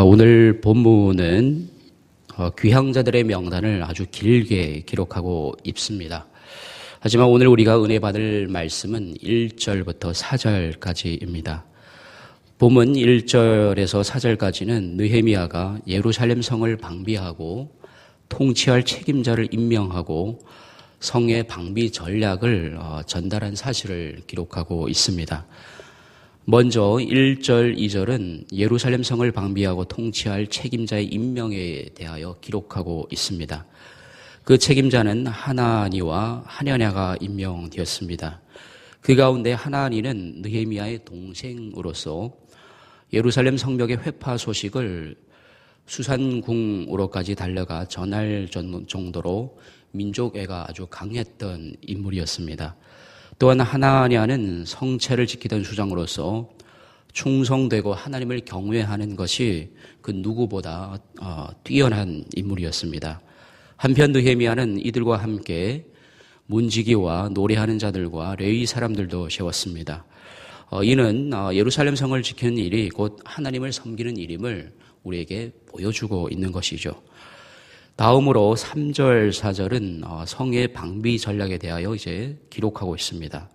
오늘 본문은 귀향자들의 명단을 아주 길게 기록하고 있습니다. 하지만 오늘 우리가 은혜 받을 말씀은 1절부터 4절까지입니다. 본문 1절에서 4절까지는 느헤미야가 예루살렘 성을 방비하고 통치할 책임자를 임명하고 성의 방비 전략을 전달한 사실을 기록하고 있습니다. 먼저 1절, 2절은 예루살렘 성을 방비하고 통치할 책임자의 임명에 대하여 기록하고 있습니다. 그 책임자는 하나니와 하냐냐가 임명되었습니다. 그 가운데 하나니는 느헤미야의 동생으로서 예루살렘 성벽의 회파 소식을 수산궁으로까지 달려가 전할 정도로 민족애가 아주 강했던 인물이었습니다. 또한 하나냐는 성체를 지키던 수장으로서 충성되고 하나님을 경외하는 것이 그 누구보다 뛰어난 인물이었습니다. 한편 느헤미야는 이들과 함께 문지기와 노래하는 자들과 레위 사람들도 세웠습니다. 이는 예루살렘 성을 지키는 일이 곧 하나님을 섬기는 일임을 우리에게 보여주고 있는 것이죠. 다음으로 3절, 4절은 성의 방비 전략에 대하여 이제 기록하고 있습니다.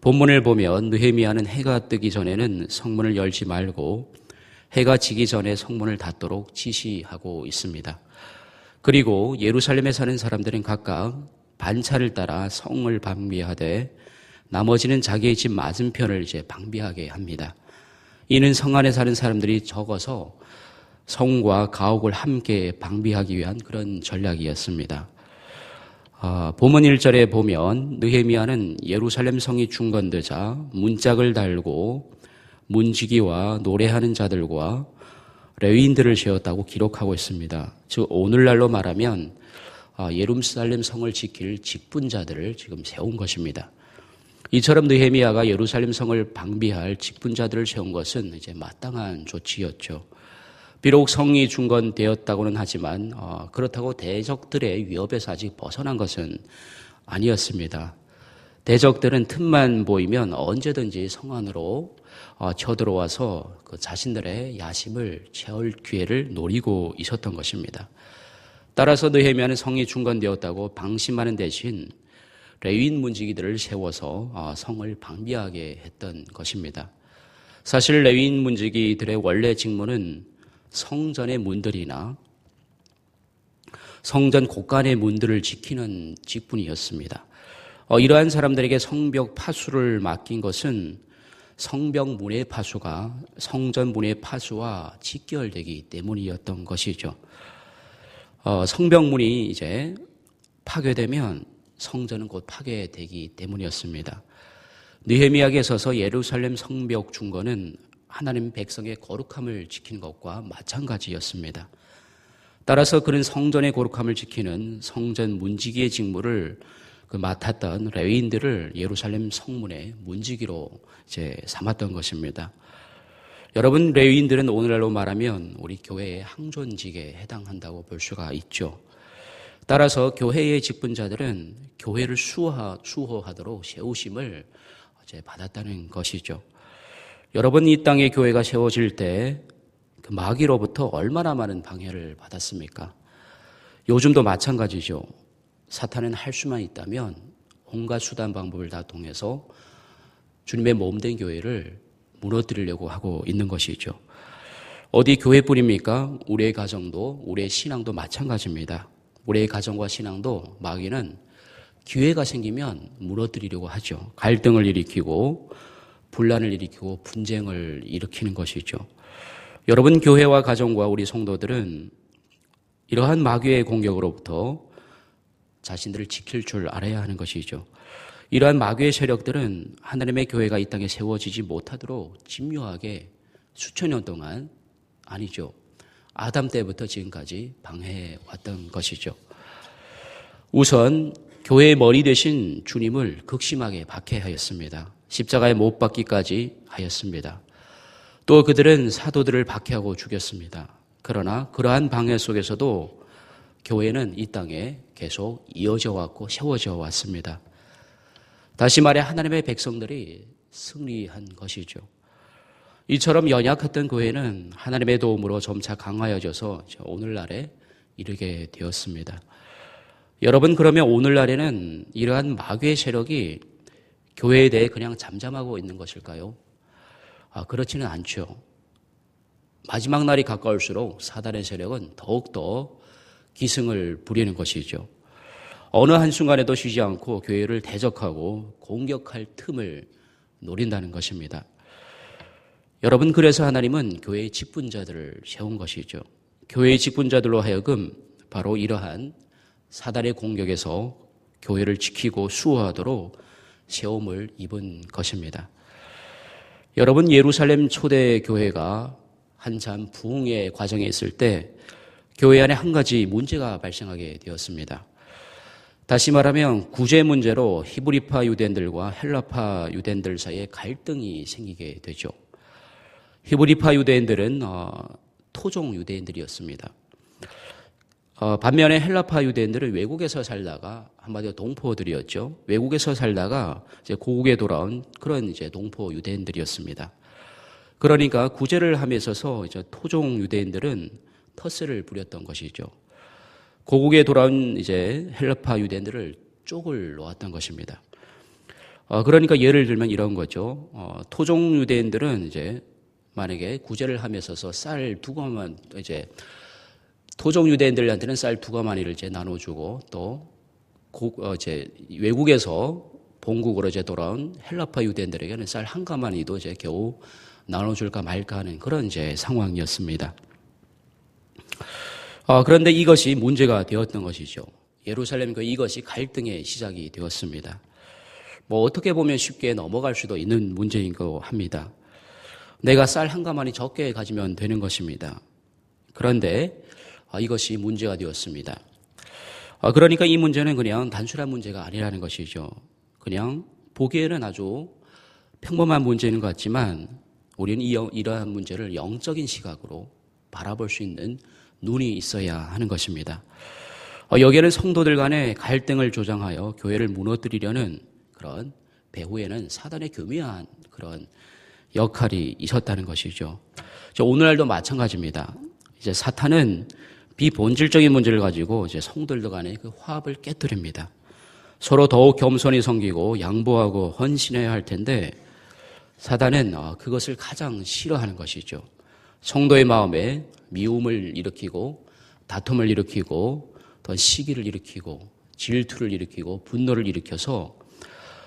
본문을 보면 느헤미야는 해가 뜨기 전에는 성문을 열지 말고 해가 지기 전에 성문을 닫도록 지시하고 있습니다. 그리고 예루살렘에 사는 사람들은 각각 반차를 따라 성을 방비하되 나머지는 자기의 집 맞은편을 이제 방비하게 합니다. 이는 성 안에 사는 사람들이 적어서 성과 가옥을 함께 방비하기 위한 그런 전략이었습니다. 본문 1절에 보면 느헤미야는 예루살렘 성이 중건되자 문짝을 달고 문지기와 노래하는 자들과 레위인들을 세웠다고 기록하고 있습니다. 즉 오늘날로 말하면 예루살렘 성을 지킬 직분자들을 지금 세운 것입니다. 이처럼 느헤미야가 예루살렘 성을 방비할 직분자들을 세운 것은 이제 마땅한 조치였죠. 비록 성이 중건되었다고는 하지만 그렇다고 대적들의 위협에서 아직 벗어난 것은 아니었습니다. 대적들은 틈만 보이면 언제든지 성 안으로 쳐들어와서 그 자신들의 야심을 채울 기회를 노리고 있었던 것입니다. 따라서 느헤미야는 성이 중건되었다고 방심하는 대신 레위인 문지기들을 세워서 성을 방비하게 했던 것입니다. 사실 레위인 문지기들의 원래 직무는 성전의 문들이나 성전 곳간의 문들을 지키는 직분이었습니다. 이러한 사람들에게 성벽 파수를 맡긴 것은 성벽 문의 파수가 성전 문의 파수와 직결되기 때문이었던 것이죠. 성벽문이 이제 파괴되면 성전은 곧 파괴되기 때문이었습니다. 느헤미야에게 있어서 예루살렘 성벽 중건은 하나님 백성의 거룩함을 지키는 것과 마찬가지였습니다. 따라서 그는 성전의 거룩함을 지키는 성전 문지기의 직무를 맡았던 레위인들을 예루살렘 성문의 문지기로 이제 삼았던 것입니다. 여러분, 레위인들은 오늘날로 말하면 우리 교회의 항존직에 해당한다고 볼 수가 있죠. 따라서 교회의 직분자들은 교회를 수호하도록 세우심을 이제 받았다는 것이죠. 여러분, 이 땅에 교회가 세워질 때 그 마귀로부터 얼마나 많은 방해를 받았습니까? 요즘도 마찬가지죠. 사탄은 할 수만 있다면 온갖 수단 방법을 다 통해서 주님의 몸된 교회를 무너뜨리려고 하고 있는 것이죠. 어디 교회뿐입니까? 우리의 가정도, 우리의 신앙도 마찬가지입니다. 우리의 가정과 신앙도 마귀는 기회가 생기면 무너뜨리려고 하죠. 갈등을 일으키고 분란을 일으키고 분쟁을 일으키는 것이죠. 여러분, 교회와 가정과 우리 성도들은 이러한 마귀의 공격으로부터 자신들을 지킬 줄 알아야 하는 것이죠. 이러한 마귀의 세력들은 하나님의 교회가 이 땅에 세워지지 못하도록 집요하게 수천 년 동안, 아니죠, 아담 때부터 지금까지 방해해왔던 것이죠. 우선 교회의 머리 되신 주님을 극심하게 박해하였습니다. 십자가에 못 박기까지 하였습니다. 또 그들은 사도들을 박해하고 죽였습니다. 그러나 그러한 방해 속에서도 교회는 이 땅에 계속 이어져 왔고 세워져 왔습니다. 다시 말해 하나님의 백성들이 승리한 것이죠. 이처럼 연약했던 교회는 하나님의 도움으로 점차 강하여져서 오늘날에 이르게 되었습니다. 여러분, 그러면 오늘날에는 이러한 마귀의 세력이 교회에 대해 그냥 잠잠하고 있는 것일까요? 그렇지는 않죠. 마지막 날이 가까울수록 사단의 세력은 더욱더 기승을 부리는 것이죠. 어느 한순간에도 쉬지 않고 교회를 대적하고 공격할 틈을 노린다는 것입니다. 여러분, 그래서 하나님은 교회의 직분자들을 세운 것이죠. 교회의 직분자들로 하여금 바로 이러한 사단의 공격에서 교회를 지키고 수호하도록 세움을 입은 것입니다. 여러분, 예루살렘 초대 교회가 한참 부흥의 과정에 있을 때 교회 안에 한 가지 문제가 발생하게 되었습니다. 다시 말하면 구제 문제로 히브리파 유대인들과 헬라파 유대인들 사이에 갈등이 생기게 되죠. 히브리파 유대인들은 토종 유대인들이었습니다. 반면에 헬라파 유대인들은 외국에서 살다가 한마디로 동포들이었죠. 외국에서 살다가 이제 고국에 돌아온 그런 이제 동포 유대인들이었습니다. 그러니까 구제를 함에 있어서 이제 토종 유대인들은 텃세를 부렸던 것이죠. 고국에 돌아온 이제 헬라파 유대인들을 쪽을 놓았던 것입니다. 그러니까 예를 들면 이런 거죠. 토종 유대인들은 이제 만약에 구제를 함에 있어서 쌀 2가만 이제 토종 유대인들한테는 쌀 2가마니를 이제 나눠주고 또 이제 외국에서 본국으로 이제 돌아온 헬라파 유대인들에게는 쌀 1가마니도 이제 겨우 나눠줄까 말까 하는 그런 이제 상황이었습니다. 그런데 이것이 문제가 되었던 것이죠. 예루살렘 교회 이것이 갈등의 시작이 되었습니다. 어떻게 보면 쉽게 넘어갈 수도 있는 문제인 거 합니다. 내가 쌀 1가마니 적게 가지면 되는 것입니다. 그런데 이것이 문제가 되었습니다. 그러니까 이 문제는 그냥 단순한 문제가 아니라는 것이죠. 그냥 보기에는 아주 평범한 문제인 것 같지만 우리는 이러한 문제를 영적인 시각으로 바라볼 수 있는 눈이 있어야 하는 것입니다. 여기에는 성도들 간의 갈등을 조장하여 교회를 무너뜨리려는 그런 배후에는 사단의 교묘한 그런 역할이 있었다는 것이죠. 오늘날도 마찬가지입니다. 이제 사탄은 비본질적인 문제를 가지고 이제 성도들 간의 그 화합을 깨뜨립니다. 서로 더욱 겸손히 섬기고 양보하고 헌신해야 할 텐데 사단은 그것을 가장 싫어하는 것이죠. 성도의 마음에 미움을 일으키고 다툼을 일으키고 또 시기를 일으키고 질투를 일으키고 분노를 일으켜서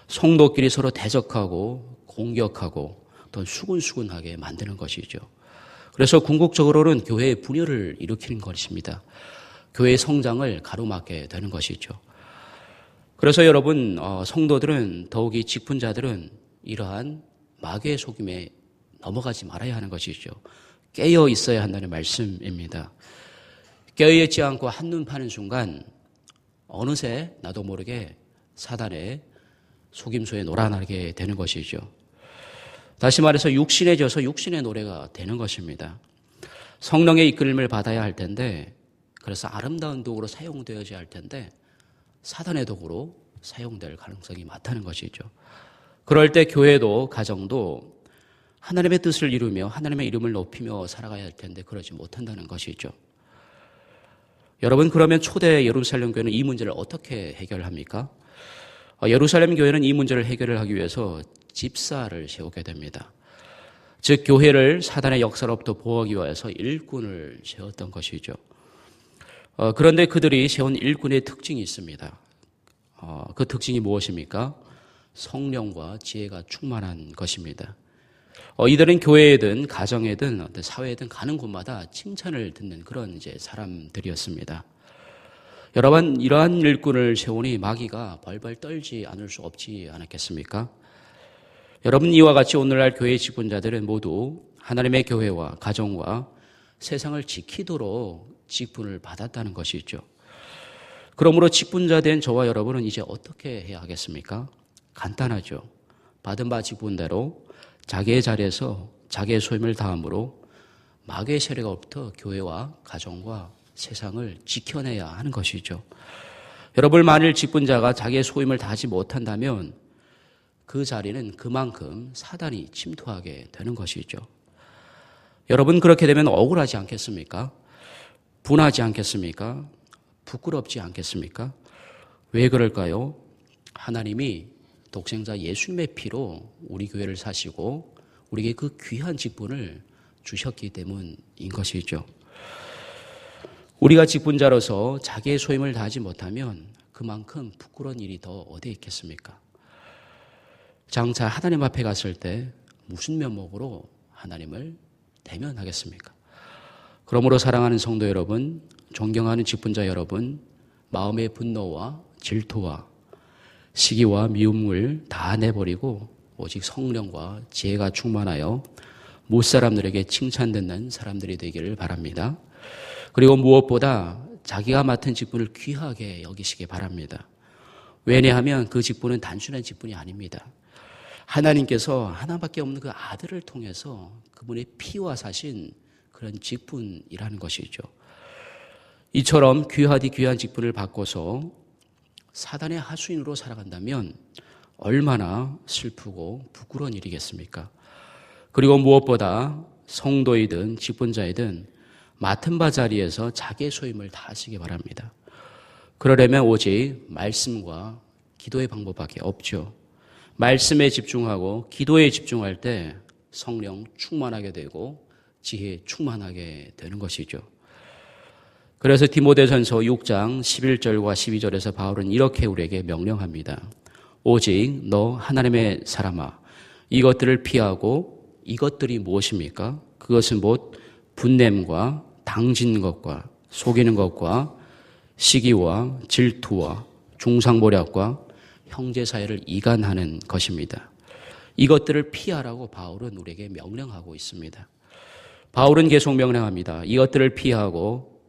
성도끼리 서로 대적하고 공격하고 또 수군수군하게 만드는 것이죠. 그래서 궁극적으로는 교회의 분열을 일으키는 것입니다. 교회의 성장을 가로막게 되는 것이죠. 그래서 여러분, 성도들은 더욱이 직분자들은 이러한 마귀의 속임에 넘어가지 말아야 하는 것이죠. 깨어 있어야 한다는 말씀입니다. 깨어있지 않고 한눈 파는 순간 어느새 나도 모르게 사단의 속임수에 놀아나게 되는 것이죠. 다시 말해서 육신에 져서 육신의 노래가 되는 것입니다. 성령의 이끌림을 받아야 할 텐데 그래서 아름다운 도구로 사용되어야 할 텐데 사단의 도구로 사용될 가능성이 많다는 것이죠. 그럴 때 교회도 가정도 하나님의 뜻을 이루며 하나님의 이름을 높이며 살아가야 할 텐데 그러지 못한다는 것이죠. 여러분, 그러면 초대 예루살렘 교회는 이 문제를 어떻게 해결합니까? 예루살렘 교회는 이 문제를 해결을 하기 위해서 집사를 세우게 됩니다. 즉 교회를 사단의 역사로부터 보호하기 위해서 일꾼을 세웠던 것이죠. 그런데 그들이 세운 일꾼의 특징이 있습니다. 그 특징이 무엇입니까? 성령과 지혜가 충만한 것입니다. 이들은 교회에든 가정에든 사회에든 가는 곳마다 칭찬을 듣는 그런 이제 사람들이었습니다. 여러분, 이러한 일꾼을 세우니 마귀가 벌벌 떨지 않을 수 없지 않았겠습니까? 여러분, 이와 같이 오늘날 교회의 직분자들은 모두 하나님의 교회와 가정과 세상을 지키도록 직분을 받았다는 것이죠. 그러므로 직분자 된 저와 여러분은 이제 어떻게 해야 하겠습니까? 간단하죠. 받은 바 직분대로 자기의 자리에서 자기의 소임을 다함으로 마귀의 세력으로부터 교회와 가정과 세상을 지켜내야 하는 것이죠. 여러분, 만일 직분자가 자기의 소임을 다하지 못한다면 그 자리는 그만큼 사단이 침투하게 되는 것이죠. 여러분 그렇게 되면 억울하지 않겠습니까? 분하지 않겠습니까? 부끄럽지 않겠습니까? 왜 그럴까요? 하나님이 독생자 예수님의 피로 우리 교회를 사시고 우리에게 그 귀한 직분을 주셨기 때문인 것이죠. 우리가 직분자로서 자기의 소임을 다하지 못하면 그만큼 부끄러운 일이 더 어디에 있겠습니까? 장차 하나님 앞에 갔을 때 무슨 면목으로 하나님을 대면하겠습니까? 그러므로 사랑하는 성도 여러분, 존경하는 직분자 여러분, 마음의 분노와 질투와 시기와 미움을 다 내버리고 오직 성령과 지혜가 충만하여 무사람들에게 칭찬듣는 사람들이 되기를 바랍니다. 그리고 무엇보다 자기가 맡은 직분을 귀하게 여기시기 바랍니다. 왜냐하면 그 직분은 단순한 직분이 아닙니다. 하나님께서 하나밖에 없는 그 아들을 통해서 그분의 피와 사신 그런 직분이라는 것이죠. 이처럼 귀하디 귀한 직분을 받고서 사단의 하수인으로 살아간다면 얼마나 슬프고 부끄러운 일이겠습니까? 그리고 무엇보다 성도이든 직분자이든 맡은 바 자리에서 자기의 소임을 다하시기 바랍니다. 그러려면 오직 말씀과 기도의 방법밖에 없죠. 말씀에 집중하고 기도에 집중할 때 성령 충만하게 되고 지혜 충만하게 되는 것이죠. 그래서 디모데전서 6장 11절과 12절에서 바울은 이렇게 우리에게 명령합니다. 오직 너 하나님의 사람아 이것들을 피하고 이것들이 무엇입니까? 그것은 곧 분냄과 당진 것과 속이는 것과 시기와 질투와 중상모략과 형제 사이를 이간하는 것입니다. 이것들을 피하라고 바울은 우리에게 명령하고 있습니다. 바울은 계속 명령합니다. 이것들을 피하고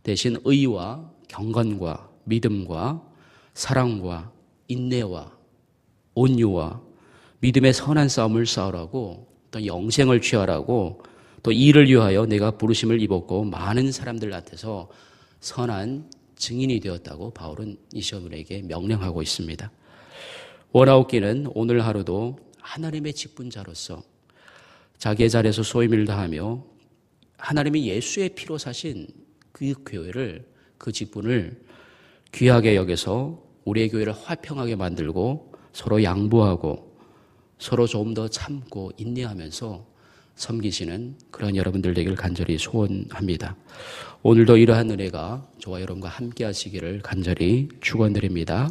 대신 의와 경건과 믿음과 사랑과 인내와 온유와 믿음의 선한 싸움을 싸우라고 또 영생을 취하라고 또 이를 위하여 내가 부르심을 입었고 많은 사람들 앞에서 선한 증인이 되었다고 바울은 이 시험에게 명령하고 있습니다. 원아웃기는 오늘 하루도 하나님의 직분자로서 자기의 자리에서 소임을 다하며 하나님이 예수의 피로 사신 그 교회를 그 직분을 귀하게 여겨서 우리의 교회를 화평하게 만들고 서로 양보하고 서로 좀 더 참고 인내하면서 섬기시는 그런 여러분들 되기를 간절히 소원합니다. 오늘도 이러한 은혜가 저와 여러분과 함께 하시기를 간절히 축원드립니다.